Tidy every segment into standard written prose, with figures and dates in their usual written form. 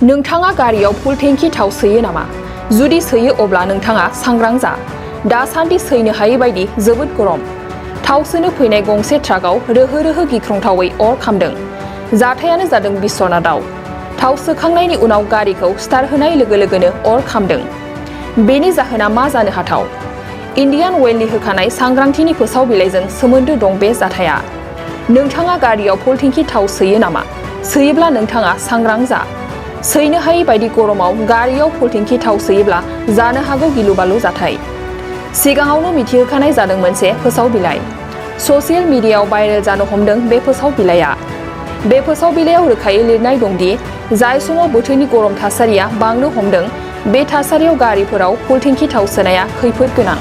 नोंथाङा गारियाव फुल टेंकि थाव सोयो नामा? जुदि सोयो अब्ला नोंथाङा सांग्रां जा। दासान्दि सैनो हायै बायदि जोबोद गरम। थाव सोनो फैनाय गंसे ट्राकआव रोहो रोहो गिख्रंथावै अर खामदों। जाथायानो जादों बिश्वनाथआव। थाव सोखांनायनि उनाव गारिखौ स्टार्ट होनाय लोगो लोगोनो अर खामदों। बेनि जाहोना मा जानो हाथाव? इन्डियान अइलनि होखानाय सांग्रांथिनि फोसाव बिलाइजों सोमोन्दो दं बे जाथाया। नोंथाङा गारियाव फुल टेंकि थाव सोयो नामा? सोयोब्ला नोंथाङा सांग्रां जा। सैनो हायै बायदि गरमाव गारियाव फुल टेंकि थाव सोयोब्ला जानो हागौ गिलु-बालु जाथाय। सिगाङावनो मिथिहोखानाय जादों मोनसे फोसाव बिलाइ। ससियेल मिडियायाव भाइरेल जानो हमदों बे फोसाव बिलाइया। बे फोसाव बिलाइयाव रोखायै लिरनाय दंदि जाय समाव बोथोरनि गरम थासारिया बांनो हमदों बे थासारियाव गारिफोराव फुल टेंकि थाव सोनाया खैफोद गोनां।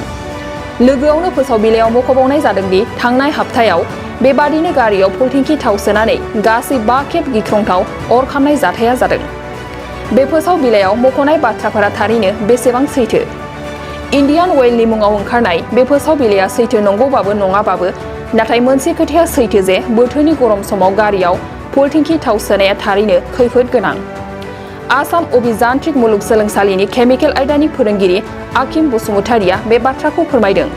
लोगोआवनो फोसाव बिलाइयाव मख'बावनाय जादोंदि थांनाय हाप्तायाव बेबादिनो गारियाव फुल टेंकि थाव सोनानै गासै 5 खेब गिख्रंथाव अर खामनाय जाथाया जादों। बे फोसाव बिलाइयाव मख'नाय बाथ्राफोरा थारैनो बेसेबां सैथो? इन्डियान अइलनि मुङाव ओंखारनाय बे फोसाव बिलाइया सैथो नंगौबाबो नङाबाबो, नाथाय मोनसे खोथाया सैथो जे बोथोरनि गरम समाव गारियाव फुल टेंकि थाव सोनाया थारैनो खैफोद गोनां। आसाम अभियान्त्रिक मुलुगसोलोंसालिनि केमिकेल आयदानि फोरोंगिरि आकिम बसुमतारिया बे बाथ्राखौ फोरमायदों।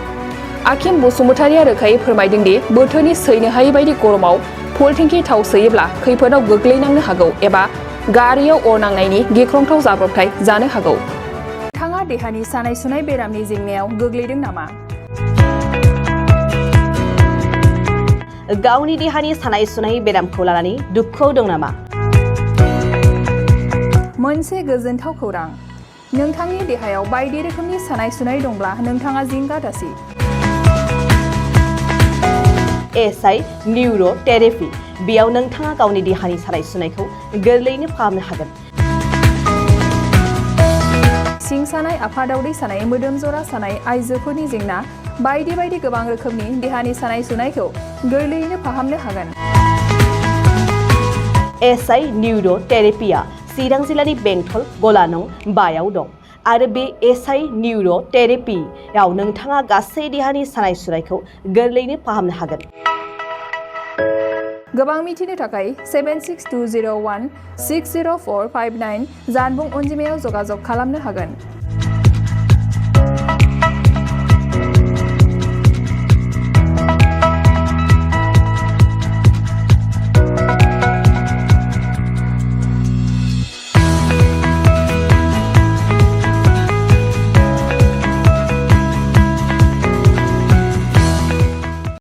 आकिम बसुमतारिया रोखायै फोरमायदों दि बोथोरनि सैनो हायै बायदि गरमाव फुल टेंकि थाव सोयोब्ला खैफोदाव गोग्लैनांनो हागौ एबा गारियाव अर नांनायनि गिख्रंथाव जाब्रबथाय जानो हागौ। नोंथाङा देहानि सानाय सुनाय बेरामनि जेंनायाव गोग्लैदों नामा? गावनि देहानि सानाय सुनाय बेरामखौ लानानै दुखुआव दं नामा? मोनसे गोजोनथाव खौरां। नोंथांनि देहायाव बायदि रोखोमनि सानाय सुनाय दंब्ला नोंथाङा जिंगा दासि। एसआइ निउर' थेरापि। बेयाव नोंथाङा गावनि देहानि सानाय सुनायखौ गोरलैयैनो फाहामनो हागोन। सिं सानाय, आफादावदै सानाय, मोदोम जरा सानाय, आइजोफोरनि जेंना, बायदि बायदि गोबां रोखोमनि देहानि सानाय सुनायखौ गोरलैयैनो फाहामनो हागोन। एसआइ निउर' थेरापिया चिरां जिल्लानि बेंटल गलानं 5 दं आरो बे एसआइ निउर' थेरापियाव नोंथाङा गासै देहानि सानाय सुनायखौ गोरलैयैनो फाहामनो हागोन। गोबां मिथिनो थाखाय 7620160459 जानबुं अनजिमायाव जगाजग खालामनो हागोन।